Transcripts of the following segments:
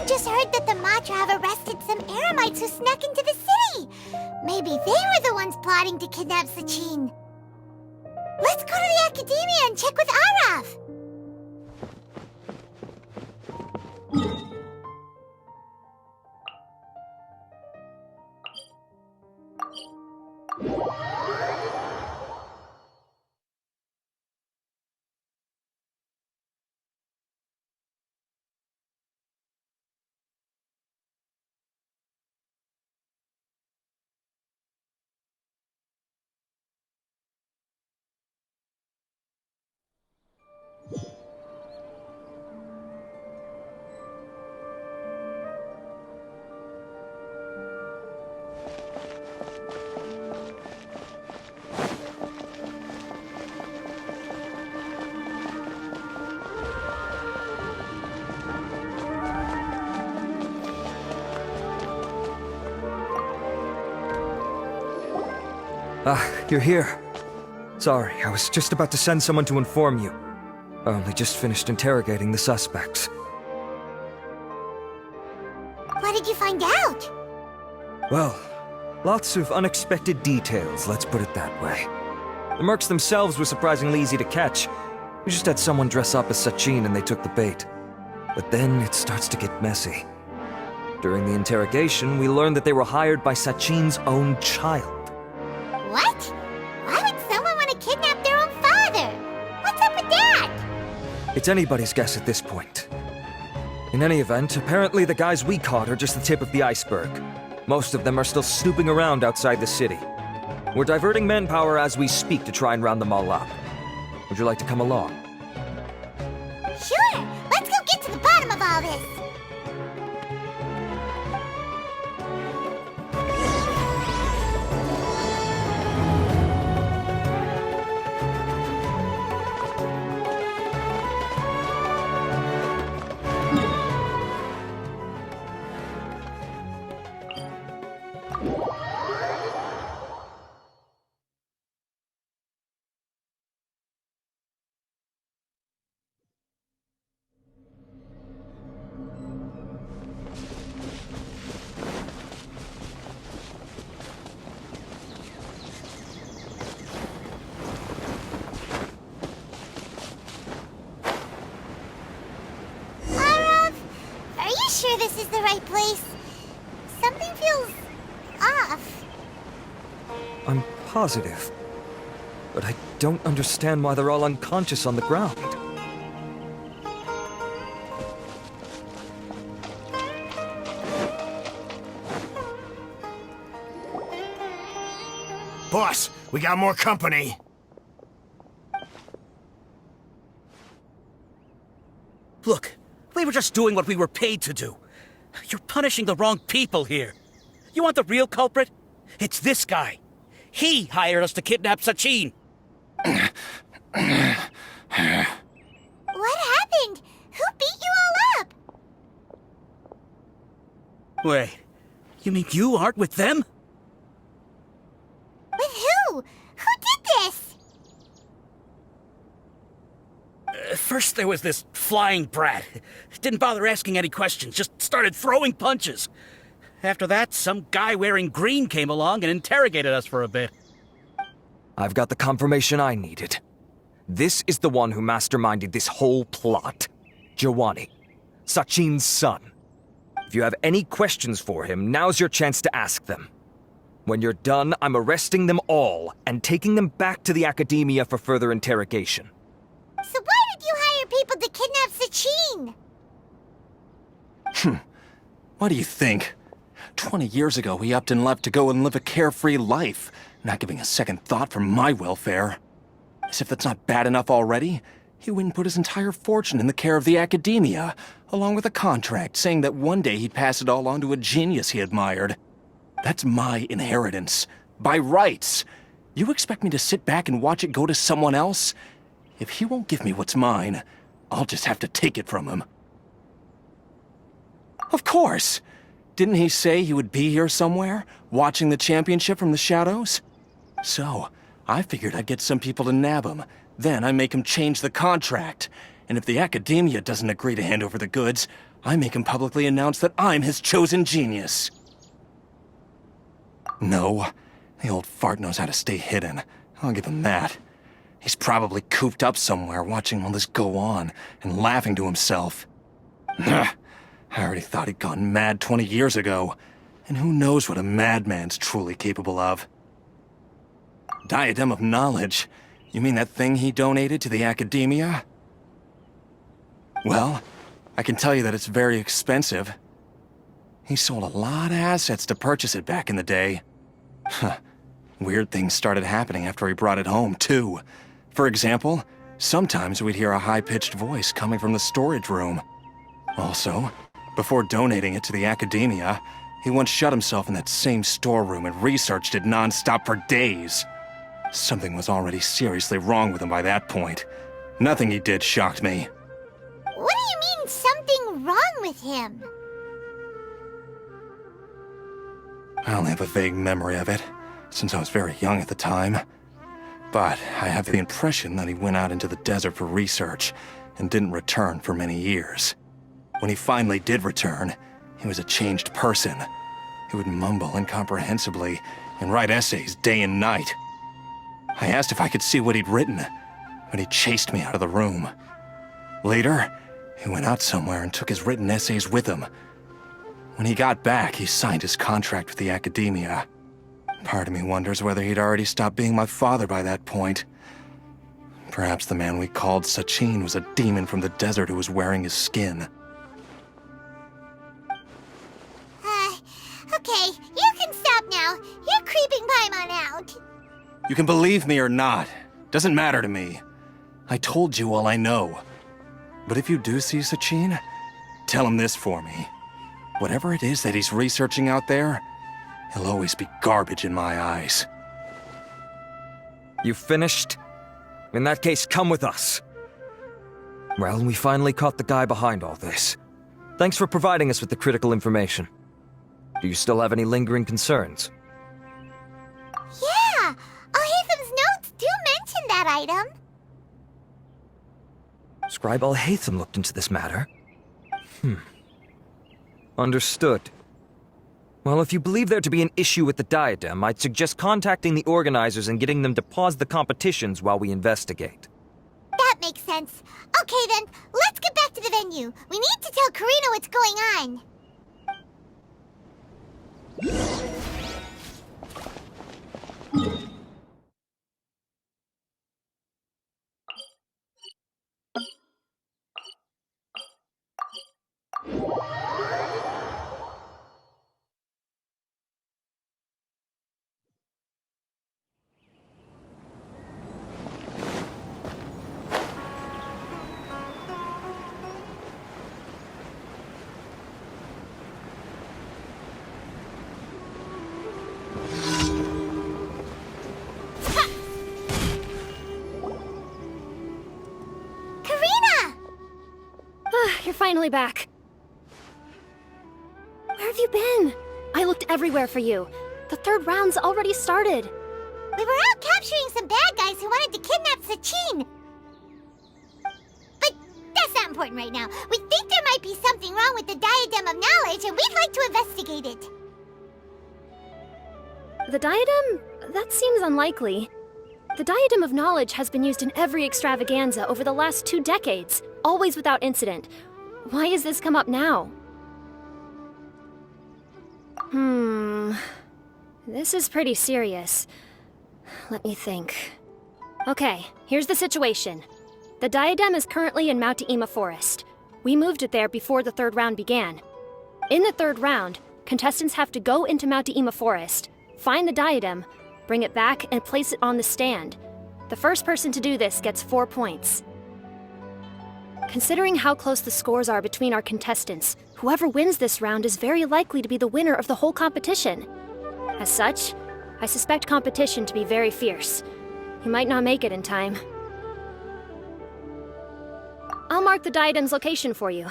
just heard that the Matra have arrested some Eremites who snuck into the city. Maybe they were the ones plotting to kidnap Sachin. Let's go to the Academia and check with Arav. You're here. Sorry, I was just about to send someone to inform you. I only just finished interrogating the suspects. What did you find out? Well, lots of unexpected details, let's put it that way. The mercs themselves were surprisingly easy to catch. We just had someone dress up as Sachin and they took the bait. But then it starts to get messy. During the interrogation, we learned that they were hired by Sachin's own child. What? Why would someone want to kidnap their own father? What's up with that? It's anybody's guess at this point. In any event, apparently the guys we caught are just the tip of the iceberg. Most of them are still snooping around outside the city. We're diverting manpower as we speak to try and round them all up. Would you like to come along? Sure! Let's go get to the bottom of all this! Sure this is the right place? Something feels off. I'm positive. But I don't understand why they're all unconscious on the ground. Boss, we got more company. Look, we were just doing what we were paid to do. You're punishing the wrong people here. You want the real culprit? It's this guy. He hired us to kidnap Sachin. What happened? Who beat you all up? Wait, you mean you aren't with them? With who? Who did this? First there was this flying brat. Didn't bother asking any questions, just started throwing punches. After that, some guy wearing green came along and interrogated us for a bit. I've got the confirmation I needed. This is the one who masterminded this whole plot. Jawani, Sachin's son. If you have any questions for him, now's your chance to ask them. When you're done, I'm arresting them all and taking them back to the Academia for further interrogation. So why did you hire people to kidnap Sachin? What do you think? 20 years ago, he upped and left to go and live a carefree life, not giving a second thought for my welfare. As if that's not bad enough already, he went and put his entire fortune in the care of the Academia, along with a contract saying that one day he'd pass it all on to a genius he admired. That's my inheritance. By rights. You expect me to sit back and watch it go to someone else? If he won't give me what's mine, I'll just have to take it from him. Of course! Didn't he say he would be here somewhere, watching the championship from the shadows? So, I figured I'd get some people to nab him. Then I make him change the contract. And if the Academia doesn't agree to hand over the goods, I make him publicly announce that I'm his chosen genius. No, the old fart knows how to stay hidden. I'll give him that. He's probably cooped up somewhere watching all this go on and laughing to himself. I already thought he'd gone mad 20 years ago, and who knows what a madman's truly capable of. Diadem of Knowledge? You mean that thing he donated to the Academia? Well, I can tell you that it's very expensive. He sold a lot of assets to purchase it back in the day. Weird things started happening after he brought it home, too. For example, sometimes we'd hear a high-pitched voice coming from the storage room. Also, before donating it to the Academia, he once shut himself in that same storeroom and researched it non-stop for days. Something was already seriously wrong with him by that point. Nothing he did shocked me. What do you mean, something wrong with him? I only have a vague memory of it, since I was very young at the time. But I have the impression that he went out into the desert for research and didn't return for many years. When he finally did return, he was a changed person. He would mumble incomprehensibly and write essays day and night. I asked if I could see what he'd written, but he chased me out of the room. Later, he went out somewhere and took his written essays with him. When he got back, he signed his contract with the Academia. Part of me wonders whether he'd already stopped being my father by that point. Perhaps the man we called Sachin was a demon from the desert who was wearing his skin. Okay, you can stop now. You're creeping Paimon out. You can believe me or not. Doesn't matter to me. I told you all I know. But if you do see Sachin, tell him this for me. Whatever it is that he's researching out there, he'll always be garbage in my eyes. You finished? In that case, come with us. Well, we finally caught the guy behind all this. Thanks for providing us with the critical information. Do you still have any lingering concerns? Yeah, Al-Haytham's notes do mention that item. Scribe Al-Haytham looked into this matter. Understood. Well, if you believe there to be an issue with the diadem, I'd suggest contacting the organizers and getting them to pause the competitions while we investigate. That makes sense. Okay then, let's get back to the venue. We need to tell Karina what's going on. You're finally back. Where have you been? I looked everywhere for you. The third round's already started. We were out capturing some bad guys who wanted to kidnap Sachin. But that's not important right now. We think there might be something wrong with the Diadem of Knowledge, and we'd like to investigate it. The diadem? That seems unlikely. The Diadem of Knowledge has been used in every extravaganza over the last 2 decades, always without incident. Why has this come up now? This is pretty serious. Let me think. Okay, here's the situation. The diadem is currently in Mount Ima Forest. We moved it there before the third round began. In the third round, contestants have to go into Mount Ima Forest, find the diadem, bring it back, and place it on the stand. The first person to do this gets 4 points. Considering how close the scores are between our contestants, whoever wins this round is very likely to be the winner of the whole competition. As such, I suspect competition to be very fierce. You might not make it in time. I'll mark the diadem's location for you.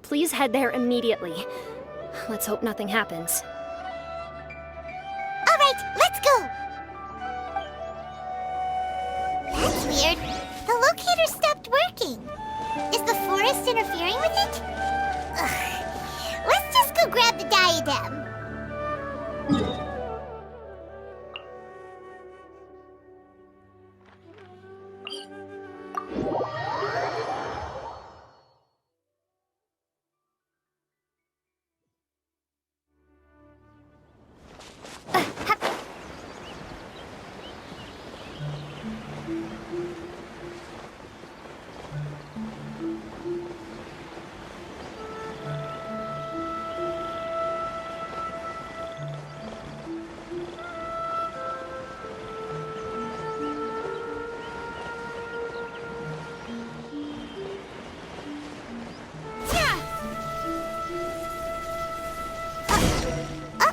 Please head there immediately. Let's hope nothing happens. All right, let's go. That's weird. The locator stopped working. Is the forest interfering with it? Ugh. diadem.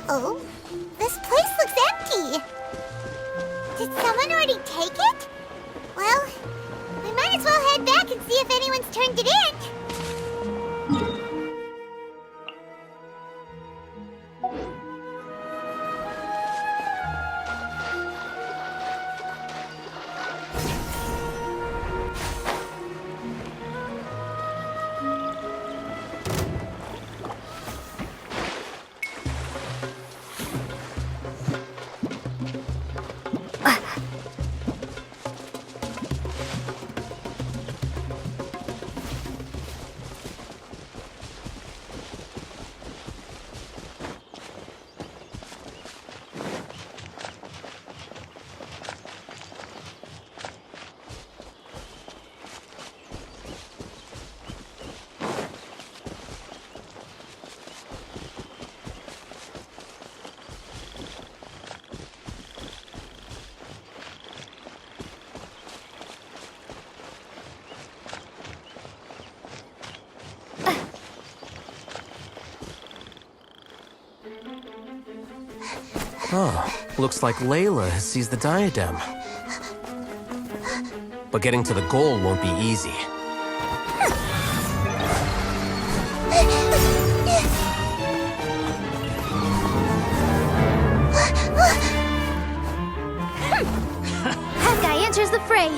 Uh-oh. This place looks empty. Did someone already take it? Well, we might as well head back and see if anyone's turned it in. Oh, looks like Layla has seized the diadem. But getting to the goal won't be easy. That guy enters the fray.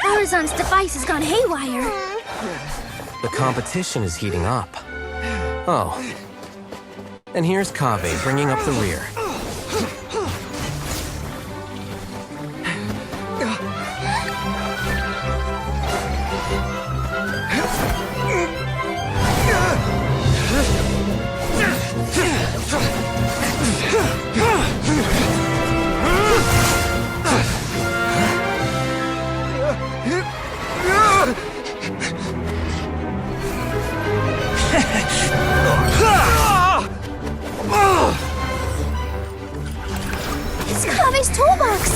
Horizon's device has gone haywire. The competition is heating up. Oh. And here's Kaveh bringing up the rear. It's Kaveh's toolbox!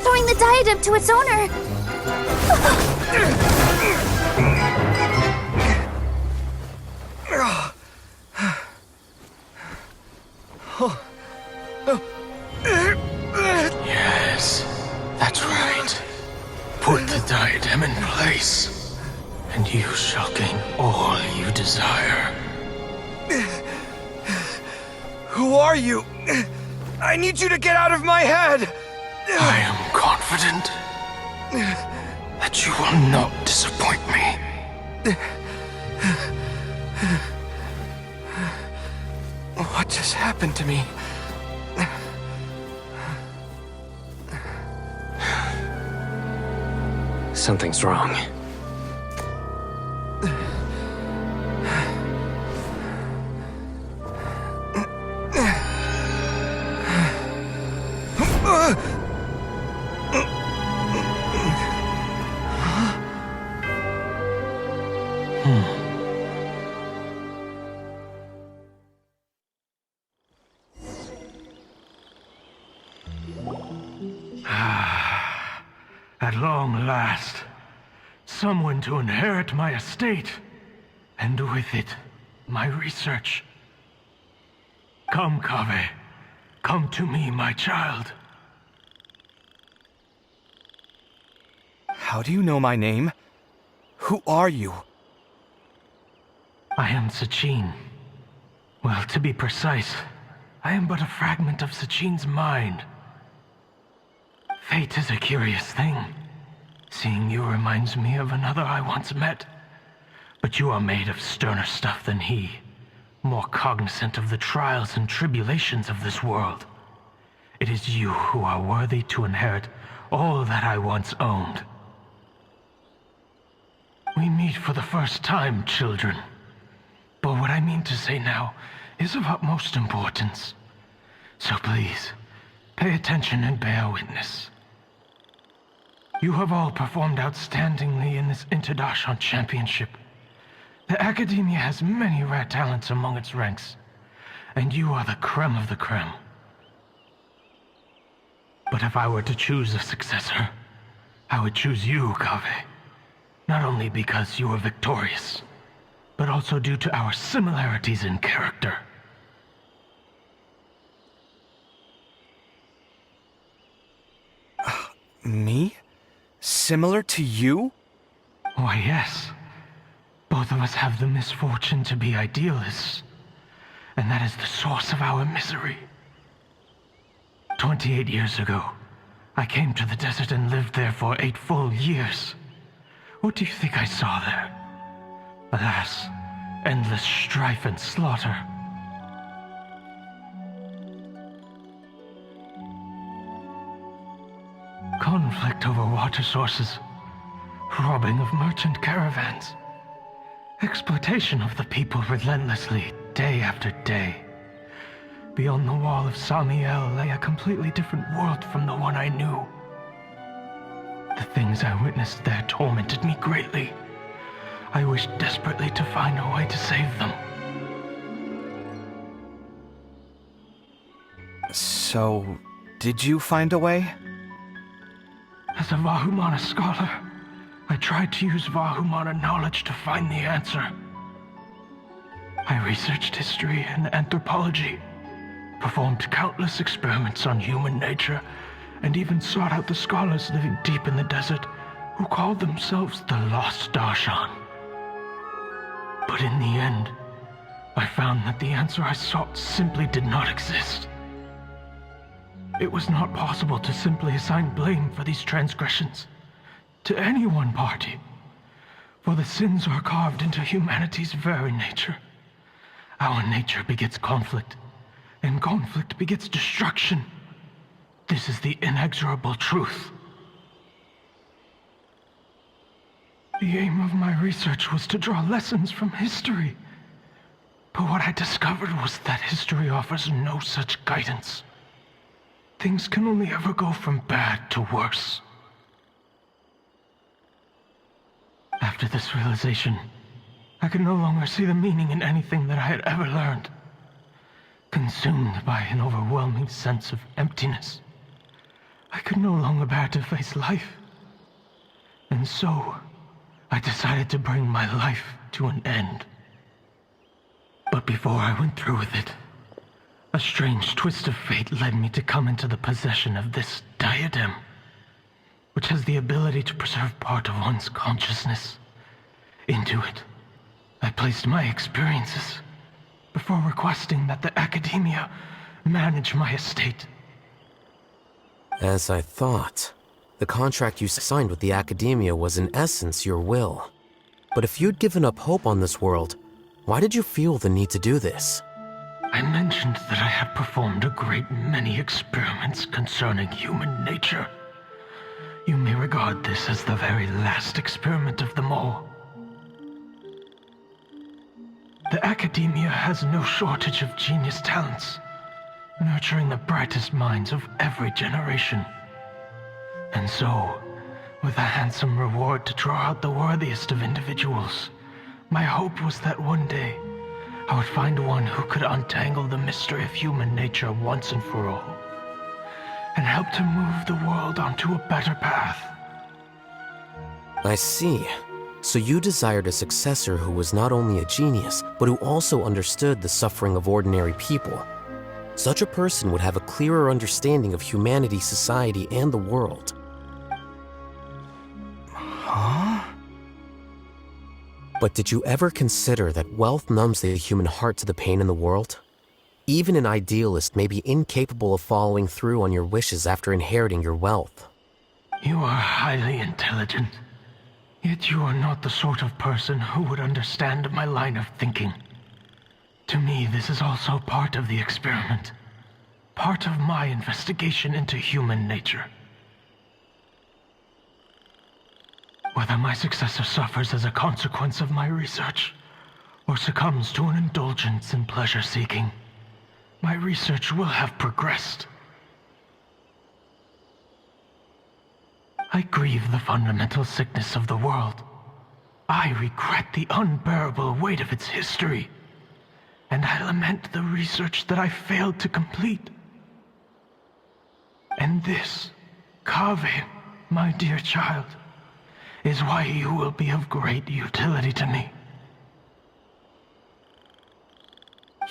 Throwing the diadem to its owner! Yes, that's right. Put the diadem in place, and you shall gain all you desire. Who are you? I need you to get out of my head! I am confident that you will not disappoint me. What just happened to me? Something's wrong. At long last, someone to inherit my estate, and with it, my research. Come, Kaveh. Come to me, my child. How do you know my name? Who are you? I am Sachin. Well, to be precise, I am but a fragment of Sachin's mind. Fate is a curious thing. Seeing you reminds me of another I once met. But you are made of sterner stuff than he, more cognizant of the trials and tribulations of this world. It is you who are worthy to inherit all that I once owned. We meet for the first time, children. But what I mean to say now is of utmost importance. So please, pay attention and bear witness. You have all performed outstandingly in this Interdashon Championship. The Academia has many rare talents among its ranks, and you are the creme of the creme. But if I were to choose a successor, I would choose you, Kaveh. Not only because you were victorious, but also due to our similarities in character. Me? Similar to you? Why, yes. Both of us have the misfortune to be idealists, and that is the source of our misery. 28 years ago, I came to the desert and lived there for 8 full years. What do you think I saw there? Alas, endless strife and slaughter. Conflict over water sources, robbing of merchant caravans, exploitation of the people relentlessly, day after day. Beyond the wall of Samiel lay a completely different world from the one I knew. The things I witnessed there tormented me greatly. I wished desperately to find a way to save them. So, did you find a way? As a Vahumana scholar, I tried to use Vahumana knowledge to find the answer. I researched history and anthropology, performed countless experiments on human nature, and even sought out the scholars living deep in the desert who called themselves the Lost Darshan. But in the end, I found that the answer I sought simply did not exist. It was not possible to simply assign blame for these transgressions to any one party, for the sins are carved into humanity's very nature. Our nature begets conflict, and conflict begets destruction. This is the inexorable truth. The aim of my research was to draw lessons from history, but what I discovered was that history offers no such guidance. Things can only ever go from bad to worse. After this realization, I could no longer see the meaning in anything that I had ever learned. Consumed by an overwhelming sense of emptiness, I could no longer bear to face life. And so, I decided to bring my life to an end. But before I went through with it, a strange twist of fate led me to come into the possession of this diadem, which has the ability to preserve part of one's consciousness. Into it, I placed my experiences before requesting that the Academia manage my estate. As I thought, the contract you signed with the Academia was in essence your will. But if you'd given up hope on this world, why did you feel the need to do this? I mentioned that I had performed a great many experiments concerning human nature. You may regard this as the very last experiment of them all. The Academia has no shortage of genius talents, nurturing the brightest minds of every generation. And so, with a handsome reward to draw out the worthiest of individuals, my hope was that one day, I would find one who could untangle the mystery of human nature once and for all, and help to move the world onto a better path. I see. So you desired a successor who was not only a genius, but who also understood the suffering of ordinary people. Such a person would have a clearer understanding of humanity, society, and the world. But did you ever consider that wealth numbs the human heart to the pain in the world? Even an idealist may be incapable of following through on your wishes after inheriting your wealth. You are highly intelligent, yet you are not the sort of person who would understand my line of thinking. To me, this is also part of the experiment. Part of my investigation into human nature. Whether my successor suffers as a consequence of my research, or succumbs to an indulgence in pleasure-seeking, my research will have progressed. I grieve the fundamental sickness of the world. I regret the unbearable weight of its history. And I lament the research that I failed to complete. And this, Kaveh, my dear child, is why you will be of great utility to me.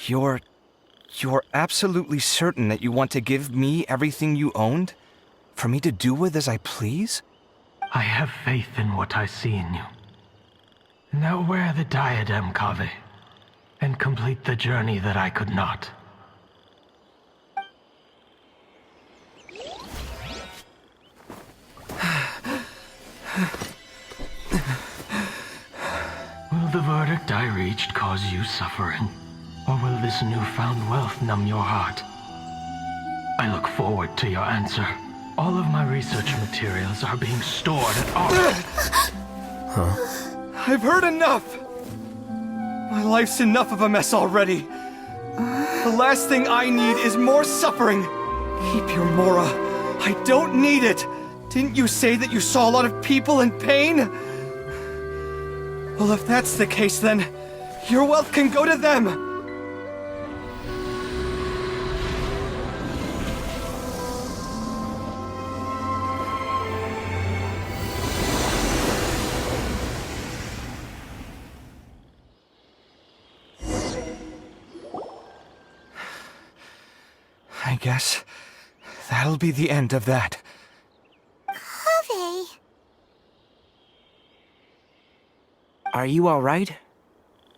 You're absolutely certain that you want to give me everything you owned? For me to do with as I please? I have faith in what I see in you. Now wear the diadem, Kaveh, and complete the journey that I could not. Will the verdict I reached cause you suffering? Or will this newfound wealth numb your heart? I look forward to your answer. All of my research materials are being stored at our... I've heard enough! My life's enough of a mess already. The last thing I need is more suffering. Keep your Mora. I don't need it. Didn't you say that you saw a lot of people in pain? Well, if that's the case, then your wealth can go to them. I guess that'll be the end of that. Kaveh. Are you all right?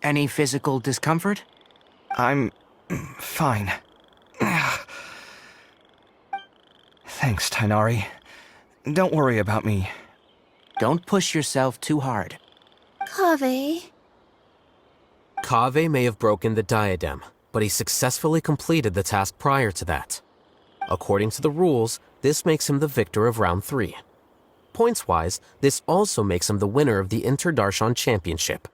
Any physical discomfort? I'm fine. Thanks, Tainari. Don't worry about me. Don't push yourself too hard. Kaveh. Kaveh may have broken the diadem, but he successfully completed the task prior to that. According to the rules, this makes him the victor of round 3. Points-wise, this also makes him the winner of the Inter-Darshan Championship.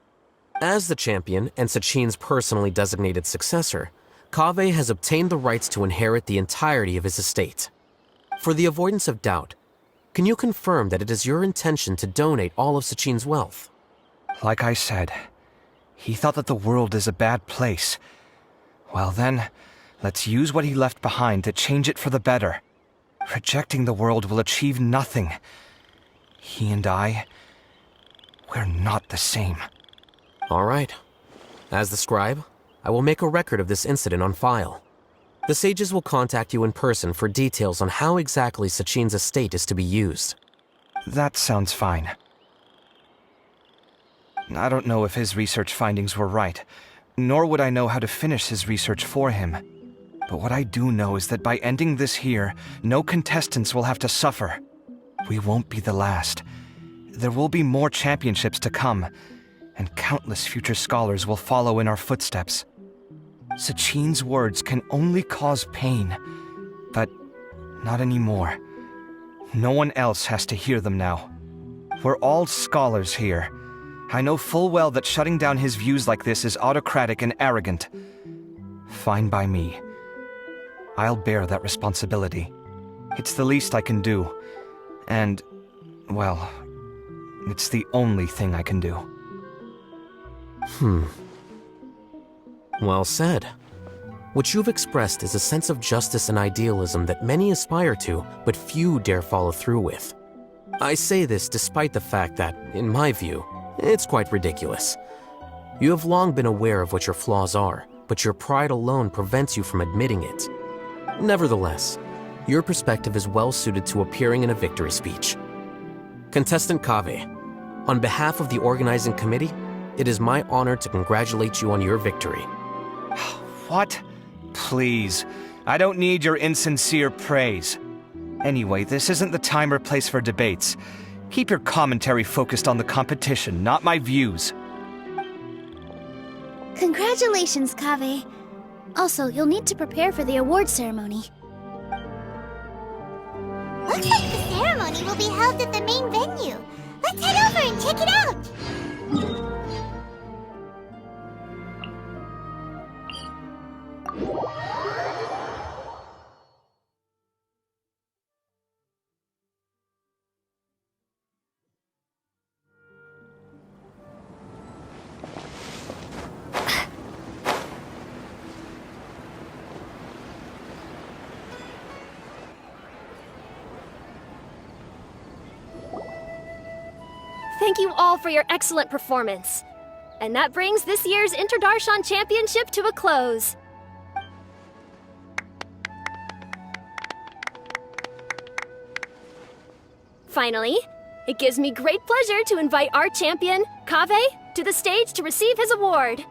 As the champion and Sachin's personally designated successor, Kaveh has obtained the rights to inherit the entirety of his estate. For the avoidance of doubt, can you confirm that it is your intention to donate all of Sachin's wealth? Like I said, he thought that the world is a bad place. Well then, let's use what he left behind to change it for the better. Rejecting the world will achieve nothing. He and I, we're not the same. All right. As the scribe, I will make a record of this incident on file. The sages will contact you in person for details on how exactly Sachin's estate is to be used. That sounds fine. I don't know if his research findings were right, nor would I know how to finish his research for him. But what I do know is that by ending this here, no contestants will have to suffer. We won't be the last. There will be more championships to come, and countless future scholars will follow in our footsteps. Sachin's words can only cause pain, but not anymore. No one else has to hear them now. We're all scholars here. I know full well that shutting down his views like this is autocratic and arrogant. Fine by me. I'll bear that responsibility. It's the least I can do. And, well, it's the only thing I can do. Well said. What you've expressed is a sense of justice and idealism that many aspire to, but few dare follow through with. I say this despite the fact that, in my view, it's quite ridiculous. You have long been aware of what your flaws are, but your pride alone prevents you from admitting it. Nevertheless, your perspective is well suited to appearing in a victory speech. Contestant Kaveh, on behalf of the organizing committee, it is my honor to congratulate you on your victory. What? Please. I don't need your insincere praise. Anyway, this isn't the time or place for debates. Keep your commentary focused on the competition, not my views. Congratulations, Kaveh. Also, you'll need to prepare for the award ceremony. Looks like the ceremony will be held at the main venue. Let's head over and check it out. Thank you all for your excellent performance. And that brings this year's Interdarshan Championship to a close. Finally, it gives me great pleasure to invite our champion, Kaveh, to the stage to receive his award.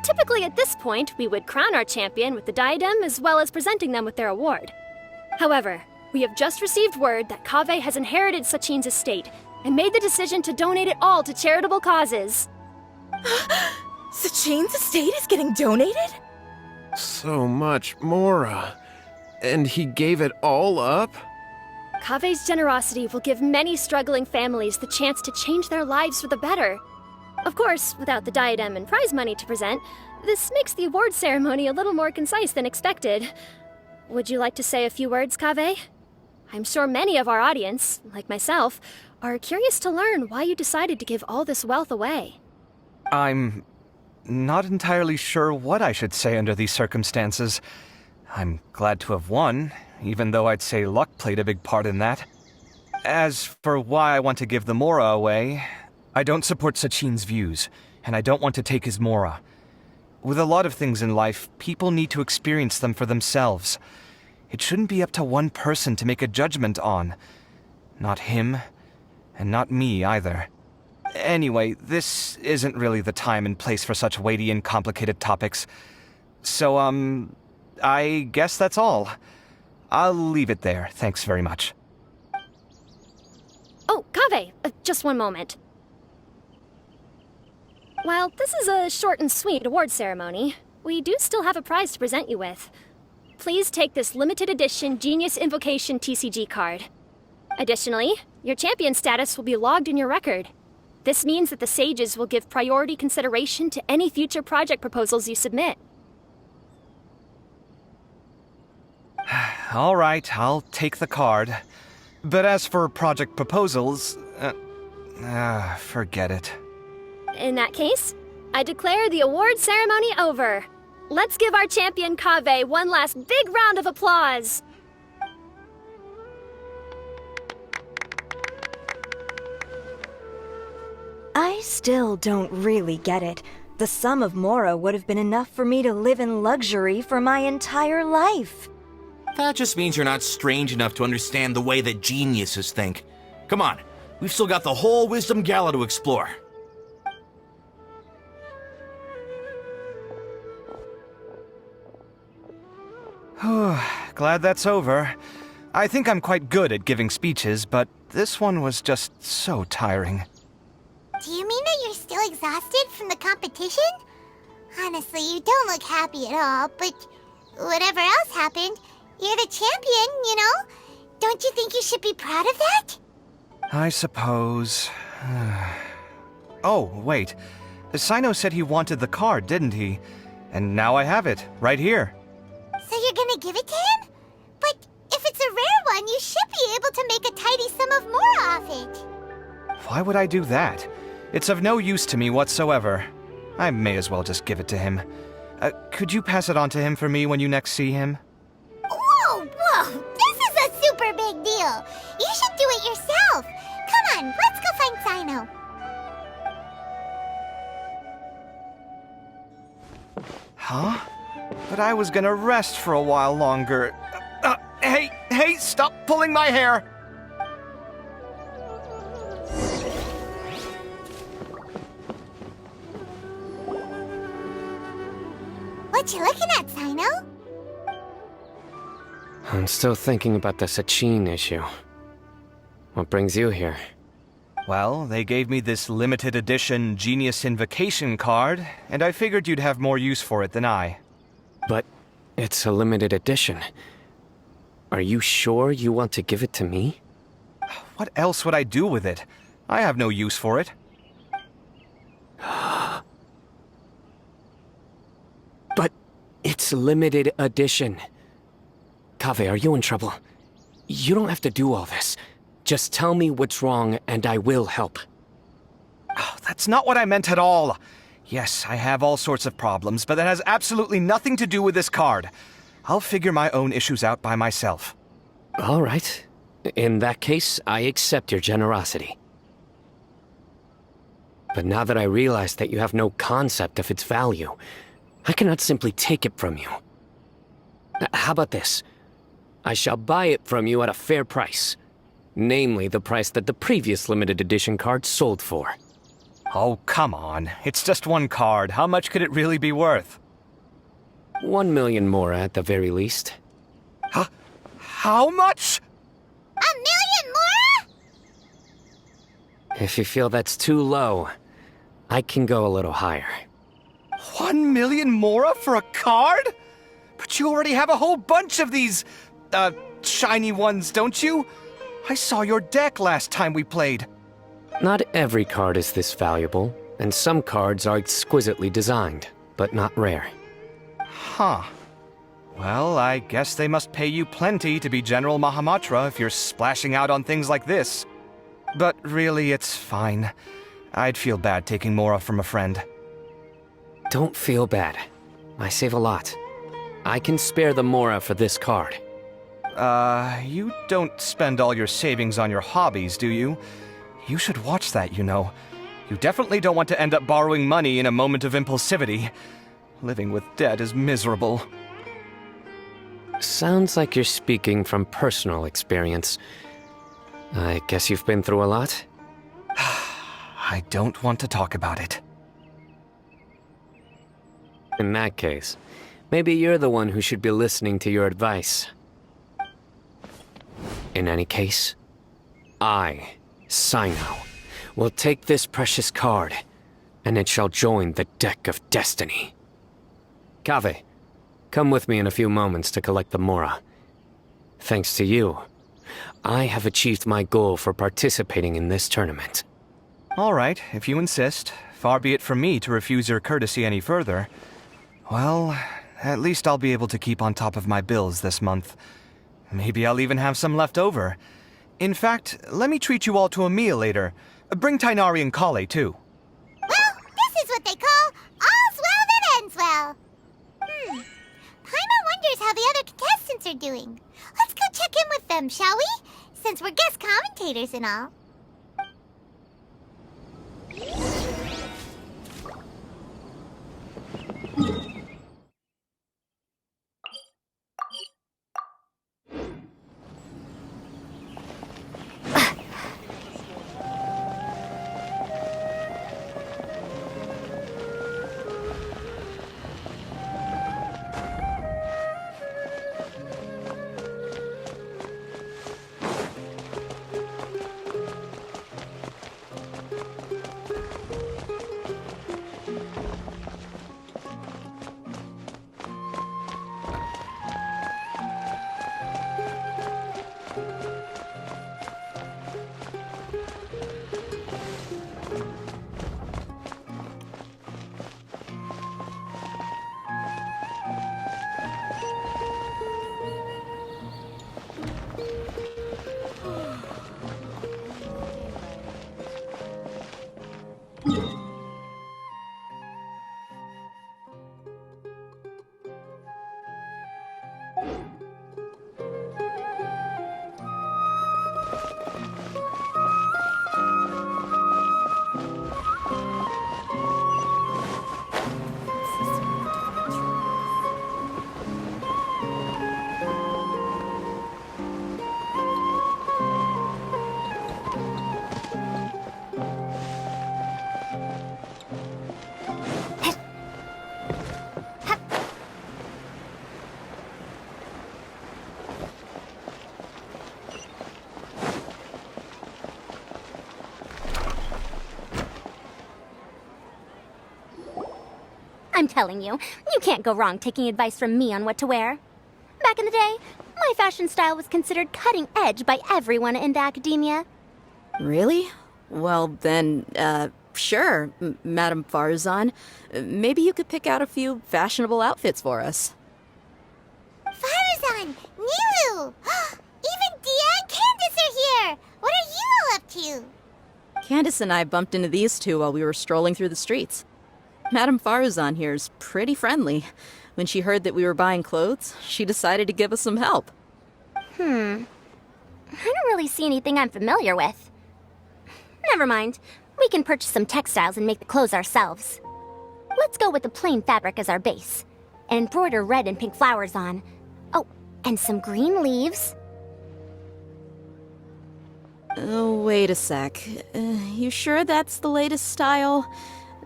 Typically at this point, we would crown our champion with the diadem as well as presenting them with their award. However, we have just received word that Kaveh has inherited Sachin's estate and made the decision to donate it all to charitable causes. Sachin's estate is getting donated? So much, Mora. And he gave it all up? Kaveh's generosity will give many struggling families the chance to change their lives for the better. Of course, without the diadem and prize money to present, this makes the award ceremony a little more concise than expected. Would you like to say a few words, Kaveh? I'm sure many of our audience, like myself, are curious to learn why you decided to give all this wealth away. I'm not entirely sure what I should say under these circumstances. I'm glad to have won, even though I'd say luck played a big part in that. As for why I want to give the Mora away, I don't support Sachin's views, and I don't want to take his Mora. With a lot of things in life, people need to experience them for themselves. It shouldn't be up to one person to make a judgment on. Not him, and not me either. Anyway, this isn't really the time and place for such weighty and complicated topics. So, I guess that's all. I'll leave it there, thanks very much. Oh, Kaveh, just one moment. While this is a short and sweet award ceremony, we do still have a prize to present you with. Please take this limited edition Genius Invocation TCG card. Additionally, your champion status will be logged in your record. This means that the Sages will give priority consideration to any future project proposals you submit. All right, I'll take the card. But as for project proposals, forget it. In that case, I declare the award ceremony over. Let's give our champion Kaveh one last big round of applause. I still don't really get it. The sum of Mora would have been enough for me to live in luxury for my entire life. That just means you're not strange enough to understand the way that geniuses think. Come on, we've still got the whole Wisdom Gala to explore. Glad that's over. I think I'm quite good at giving speeches, but this one was just so tiring. Do you mean that you're still exhausted from the competition? Honestly, you don't look happy at all, but whatever else happened, you're the champion, you know? Don't you think you should be proud of that? I suppose. Oh, wait. Sino said he wanted the card, didn't he? And now I have it, right here. So you're gonna give it to him? But if it's a rare one, you should be able to make a tidy sum of Mora off it. Why would I do that? It's of no use to me whatsoever. I may as well just give it to him. Could you pass it on to him for me when you next see him? Whoa! This is a super big deal! You should do it yourself! Come on, let's go find Sino. Huh? But I was gonna rest for a while longer. Hey, stop pulling my hair! What you looking at, Sino? I'm still thinking about the Sachin issue. What brings you here? Well, they gave me this limited edition Genius Invocation card, and I figured you'd have more use for it than I. But it's a limited edition. Are you sure you want to give it to me? What else would I do with it? I have no use for it. But it's limited edition. Kaveh, are you in trouble? You don't have to do all this. Just tell me what's wrong and I will help. Oh, that's not what I meant at all. Yes, I have all sorts of problems, but that has absolutely nothing to do with this card. I'll figure my own issues out by myself. All right. In that case, I accept your generosity. But now that I realize that you have no concept of its value, I cannot simply take it from you. How about this? I shall buy it from you at a fair price. Namely, the price that the previous limited edition card sold for. Oh, come on. It's just one card. How much could it really be worth? 1 million more at the very least. Huh? How much? 1 million more? If you feel that's too low, I can go a little higher. 1 million mora for a card? But you already have a whole bunch of these, shiny ones, don't you? I saw your deck last time we played. Not every card is this valuable, and some cards are exquisitely designed, but not rare. Huh. Well, I guess they must pay you plenty to be General Mahamatra if you're splashing out on things like this. But really, it's fine. I'd feel bad taking mora from a friend. Don't feel bad. I save a lot. I can spare the mora for this card. You don't spend all your savings on your hobbies, do you? You should watch that, you know. You definitely don't want to end up borrowing money in a moment of impulsivity. Living with debt is miserable. Sounds like you're speaking from personal experience. I guess you've been through a lot? I don't want to talk about it. In that case, maybe you're the one who should be listening to your advice. In any case, I, Sino, will take this precious card, and it shall join the deck of destiny. Kaveh, come with me in a few moments to collect the mora. Thanks to you, I have achieved my goal for participating in this tournament. All right, if you insist. Far be it from me to refuse your courtesy any further. Well, at least I'll be able to keep on top of my bills this month. Maybe I'll even have some left over. In fact, let me treat you all to a meal later. Bring Tainari and Kale, too. Well, this is what they call all's well that ends well. Paimon wonders how the other contestants are doing. Let's go check in with them, shall we? Since we're guest commentators and all. telling you, you can't go wrong taking advice from me on what to wear. Back in the day, my fashion style was considered cutting edge by everyone in the academia. Really? Well, then, sure, Madame Farazan. Maybe you could pick out a few fashionable outfits for us. Farazan! Nilu! Even Dia and Candace are here! What are you all up to? Candace and I bumped into these two while we were strolling through the streets. Madame Farazan here's pretty friendly. When she heard that we were buying clothes, she decided to give us some help. I don't really see anything I'm familiar with. Never mind. We can purchase some textiles and make the clothes ourselves. Let's go with the plain fabric as our base, and embroider red and pink flowers on. Oh, and some green leaves. Oh, wait a sec. You sure that's the latest style?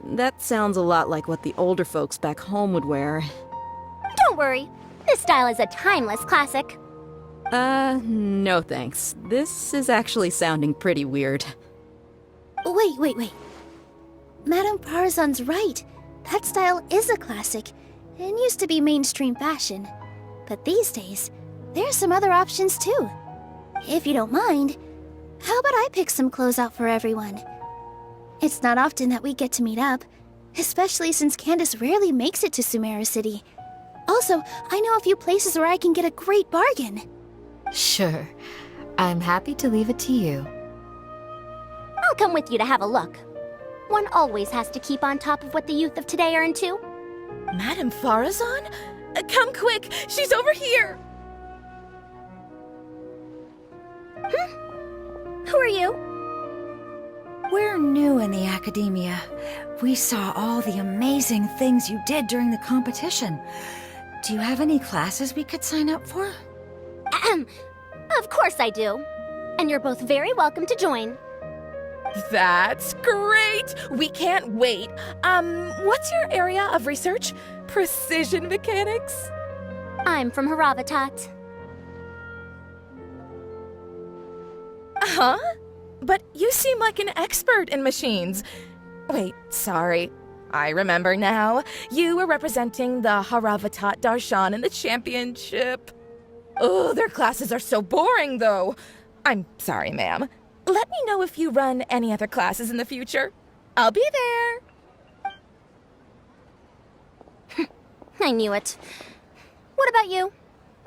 That sounds a lot like what the older folks back home would wear. Don't worry. This style is a timeless classic. No thanks. This is actually sounding pretty weird. Wait. Madame Farazan's right. That style is a classic and used to be mainstream fashion. But these days, there's some other options too. If you don't mind, how about I pick some clothes out for everyone? It's not often that we get to meet up, especially since Candace rarely makes it to Sumeru City. Also, I know a few places where I can get a great bargain. Sure. I'm happy to leave it to you. I'll come with you to have a look. One always has to keep on top of what the youth of today are into. Madame Farazan? Come quick! She's over here! Who are you? We're new in the academia. We saw all the amazing things you did during the competition. Do you have any classes we could sign up for? Of course I do. And you're both very welcome to join. That's great! We can't wait. What's your area of research? Precision mechanics? I'm from Haravatat. Huh? But you seem like an expert in machines. Wait, sorry. I remember now. You were representing the Haravatat Darshan in the championship. Oh, their classes are so boring, though. I'm sorry, ma'am. Let me know if you run any other classes in the future. I'll be there. I knew it. What about you?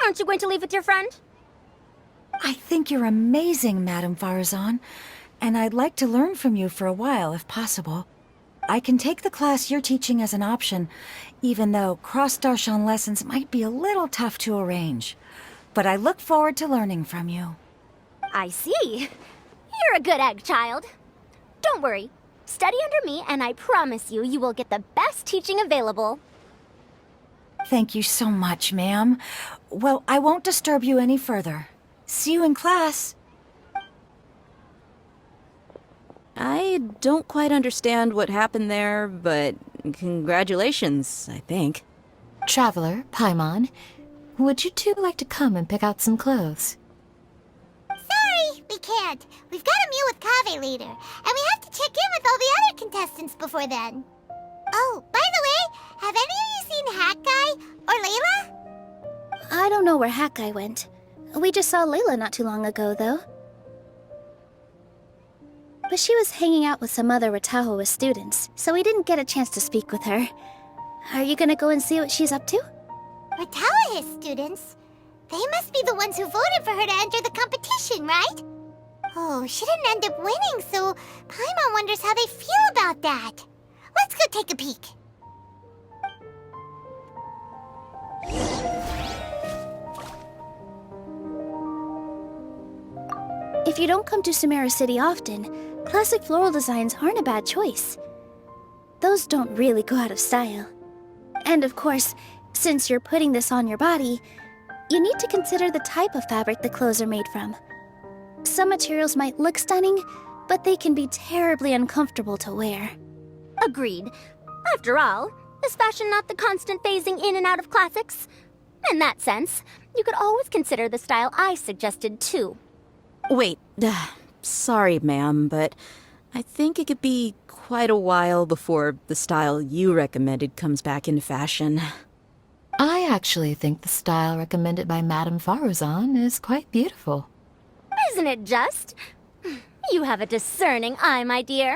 Aren't you going to leave with your friend? I think you're amazing, Madame Farazan, and I'd like to learn from you for a while, if possible. I can take the class you're teaching as an option, even though cross-Darshan lessons might be a little tough to arrange. But I look forward to learning from you. I see. You're a good egg, child. Don't worry. Study under me, and I promise you, you will get the best teaching available. Thank you so much, ma'am. Well, I won't disturb you any further. See you in class. I don't quite understand what happened there, but congratulations, I think. Traveler, Paimon, would you two like to come and pick out some clothes? Sorry, we can't. We've got a meal with Kaveh later, and we have to check in with all the other contestants before then. Oh, by the way, have any of you seen Hat Guy or Layla? I don't know where Hat Guy went. We just saw Layla not too long ago, though. But she was hanging out with some other Ratahoa students, so we didn't get a chance to speak with her. Are you gonna go and see what she's up to? Ratahoa students? They must be the ones who voted for her to enter the competition, right? Oh, she didn't end up winning, so Paimon wonders how they feel about that. Let's go take a peek. If you don't come to Sumeru City often, classic floral designs aren't a bad choice. Those don't really go out of style. And of course, since you're putting this on your body, you need to consider the type of fabric the clothes are made from. Some materials might look stunning, but they can be terribly uncomfortable to wear. Agreed. After all, is fashion not the constant phasing in and out of classics? In that sense, you could always consider the style I suggested too. Wait, sorry, ma'am, but I think it could be quite a while before the style you recommended comes back into fashion. I actually think the style recommended by Madame Faruzan is quite beautiful. Isn't it just? You have a discerning eye, my dear.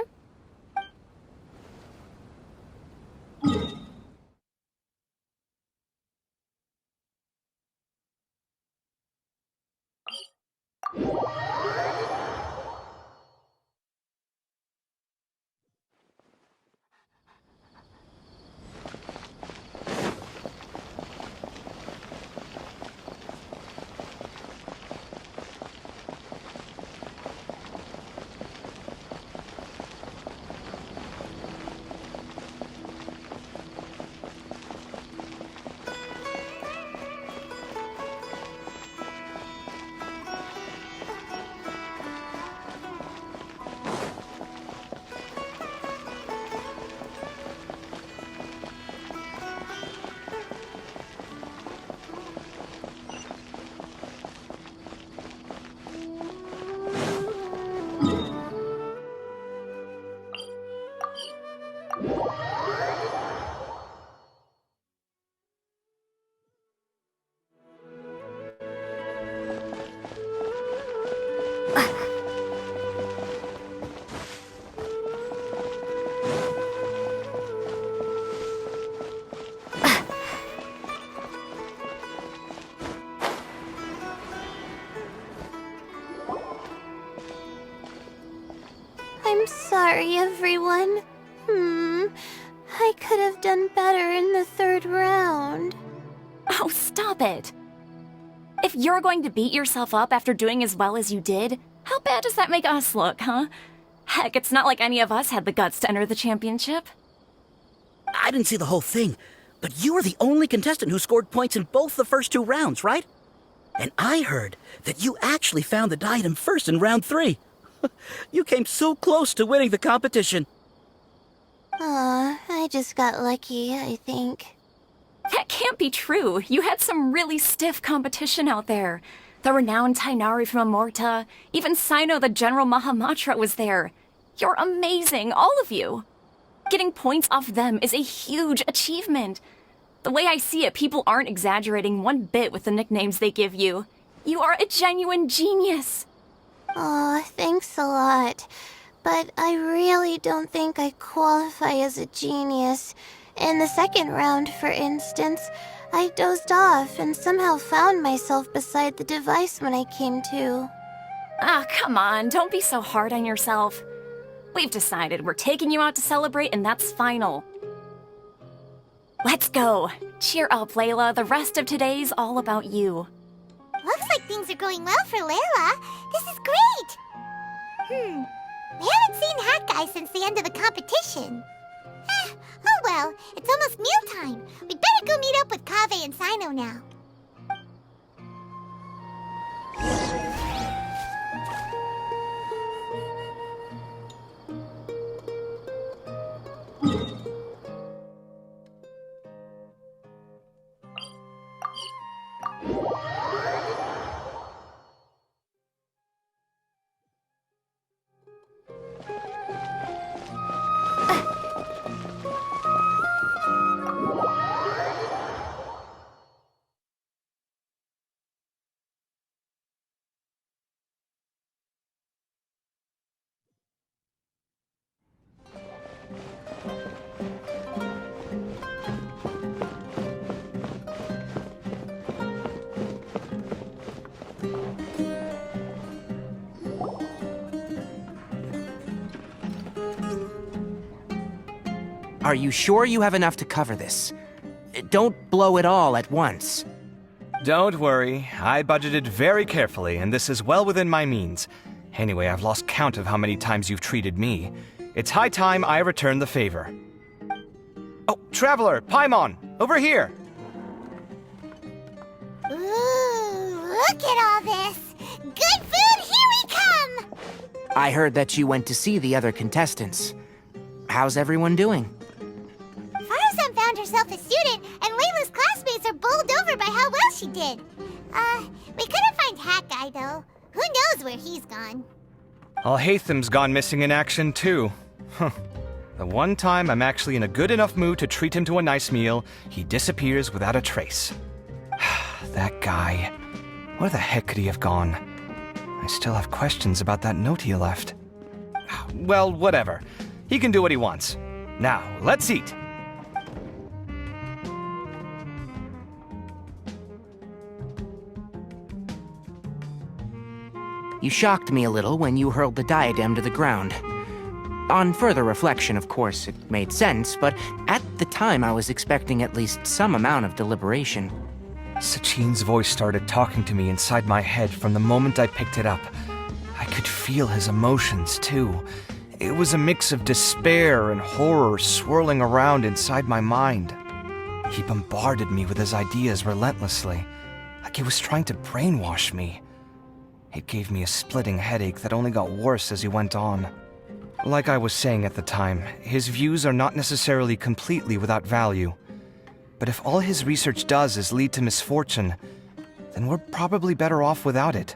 I'm sorry, everyone. I could have done better in the third round. Oh, stop it. If you're going to beat yourself up after doing as well as you did, how bad does that make us look, huh? Heck, it's not like any of us had the guts to enter the championship. I didn't see the whole thing, but you were the only contestant who scored points in both the first 2 rounds, right? And I heard that you actually found the diadem first in round 3. You came so close to winning the competition. Aw, I just got lucky, I think. That can't be true. You had some really stiff competition out there. The renowned Tainari from Amorta, even Sino the General Mahamatra was there. You're amazing, all of you. Getting points off them is a huge achievement. The way I see it, people aren't exaggerating one bit with the nicknames they give you. You are a genuine genius. Aw, thanks a lot. But I really don't think I qualify as a genius. In the second round, for instance, I dozed off and somehow found myself beside the device when I came to. Ah, come on, don't be so hard on yourself. We've decided we're taking you out to celebrate, and that's final. Let's go. Cheer up, Layla. The rest of today's all about you. Looks like things are going well for Layla. This is great! We haven't seen Hat Guy since the end of the competition. Oh well, it's almost mealtime. We'd better go meet up with Kaveh and Sino now. Are you sure you have enough to cover this? Don't blow it all at once. Don't worry, I budgeted very carefully, and this is well within my means. Anyway, I've lost count of how many times you've treated me. It's high time I return the favor. Oh, Traveler, Paimon, over here! Ooh, look at all this! Good food, here we come! I heard that you went to see the other contestants. How's everyone doing? Faruzan found herself a student, and Layla's classmates are bowled over by how well she did. We couldn't find Hat Guy, though. Who knows where he's gone? Al-Haytham's gone missing in action, too. Huh. The one time I'm actually in a good enough mood to treat him to a nice meal, he disappears without a trace. That guy. Where the heck could he have gone? I still have questions about that note he left. Well, whatever. He can do what he wants. Now, let's eat. You shocked me a little when you hurled the diadem to the ground. On further reflection, of course, it made sense, but at the time I was expecting at least some amount of deliberation. Sachin's voice started talking to me inside my head from the moment I picked it up. I could feel his emotions, too. It was a mix of despair and horror swirling around inside my mind. He bombarded me with his ideas relentlessly, like he was trying to brainwash me. It gave me a splitting headache that only got worse as he went on. Like I was saying at the time, his views are not necessarily completely without value. But if all his research does is lead to misfortune, then we're probably better off without it.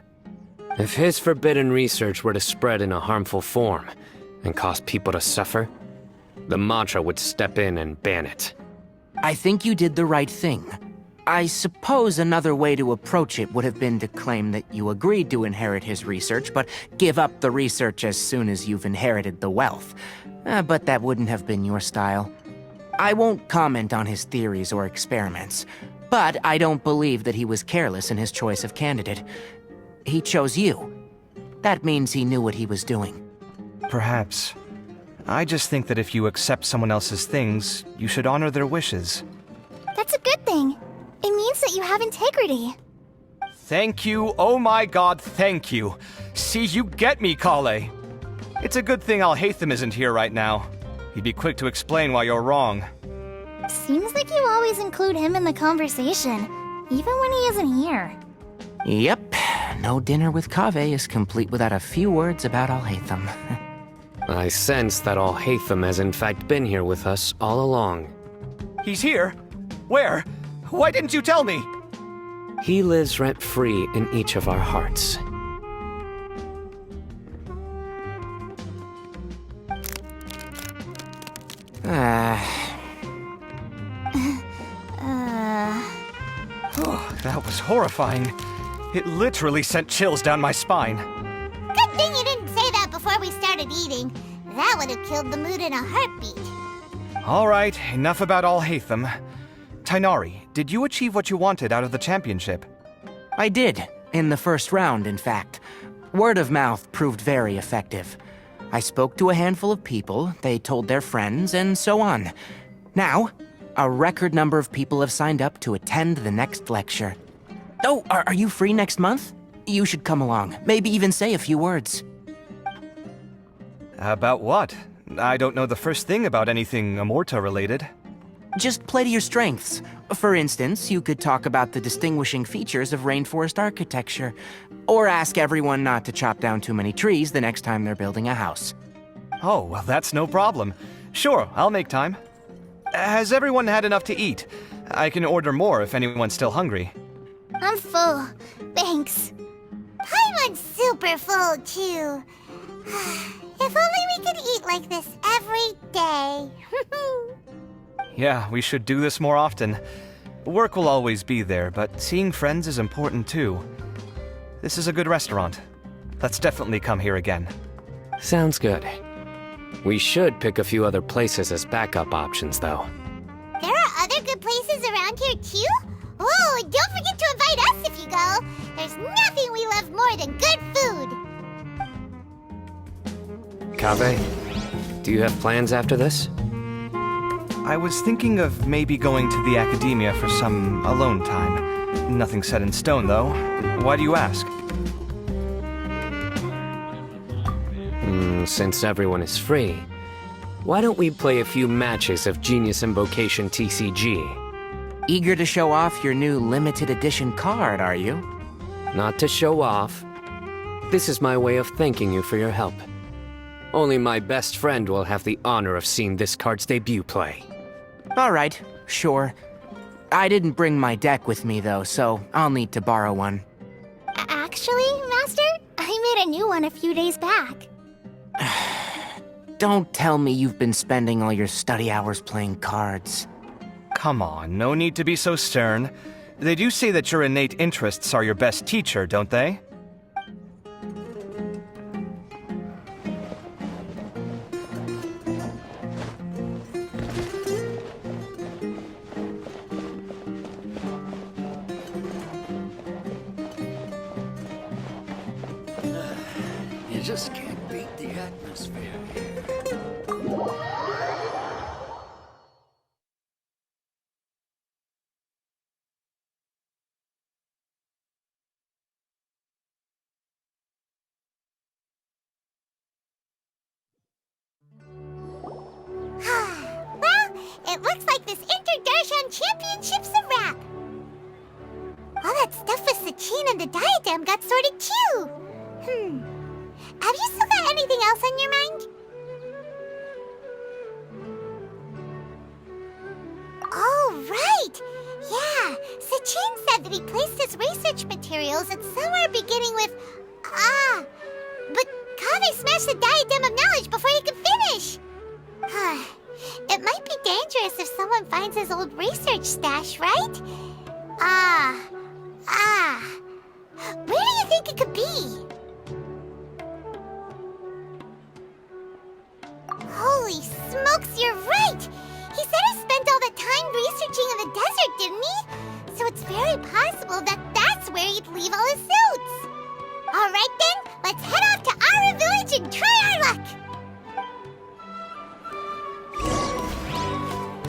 If his forbidden research were to spread in a harmful form and cause people to suffer, the Mantra would step in and ban it. I think you did the right thing. I suppose another way to approach it would have been to claim that you agreed to inherit his research, but give up the research as soon as you've inherited the wealth. But that wouldn't have been your style. I won't comment on his theories or experiments, but I don't believe that he was careless in his choice of candidate. He chose you. That means he knew what he was doing. Perhaps. I just think that if you accept someone else's things, you should honor their wishes. That's a good thing. It means that you have integrity. Thank you, oh my god, thank you. See, you get me, Kale. It's a good thing Alhaitham isn't here right now. He'd be quick to explain why you're wrong. Seems like you always include him in the conversation, even when he isn't here. Yep, no dinner with Kave is complete without a few words about Alhaitham. I sense that Alhaitham has in fact been here with us all along. He's here? Where? Why didn't you tell me? He lives rent-free in each of our hearts. Oh, that was horrifying. It literally sent chills down my spine. Good thing you didn't say that before we started eating. That would have killed the mood in a heartbeat. All right, enough about Alhaitham. Tainari, did you achieve what you wanted out of the championship? I did, in the first round, in fact. Word of mouth proved very effective. I spoke to a handful of people, they told their friends, and so on. Now, a record number of people have signed up to attend the next lecture. Oh, are you free next month? You should come along, maybe even say a few words. About what? I don't know the first thing about anything Amorta-related. Just play to your strengths. For instance, you could talk about the distinguishing features of rainforest architecture, or ask everyone not to chop down too many trees the next time they're building a house. Oh, well, that's no problem. Sure, I'll make time. Has everyone had enough to eat? I can order more if anyone's still hungry. I'm full. Thanks. Paimon's super full, too. If only we could eat like this every day. Yeah, we should do this more often. Work will always be there, but seeing friends is important too. This is a good restaurant. Let's definitely come here again. Sounds good. We should pick a few other places as backup options, though. There are other good places around here, too? Oh, and don't forget to invite us if you go. There's nothing we love more than good food. Kave, do you have plans after this? I was thinking of maybe going to the academia for some alone time. Nothing set in stone, though. Why do you ask? Since everyone is free, why don't we play a few matches of Genius Invocation TCG? Eager to show off your new limited edition card, are you? Not to show off. This is my way of thanking you for your help. Only my best friend will have the honor of seeing this card's debut play. All right, sure. I didn't bring my deck with me, though, so I'll need to borrow one. Actually, Master, I made a new one a few days back. Don't tell me you've been spending all your study hours playing cards. Come on, no need to be so stern. They do say that your innate interests are your best teacher, don't they? You just can't beat the atmosphere here. Well, it looks like this Inter-Darshan Championship's a wrap. All that stuff with Sachin and the diadem got sorted too. Have you still got anything else on your mind? Oh, right! Yeah, Sachin said that he placed his research materials at somewhere beginning with... But Kaveh smashed the diadem of knowledge before he could finish! It might be dangerous if someone finds his old research stash, right? Where do you think it could be? Holy smokes, you're right! He said he spent all the time researching in the desert, didn't he? So it's very possible that that's where he'd leave all his suits. Alright then, let's head off to our village and try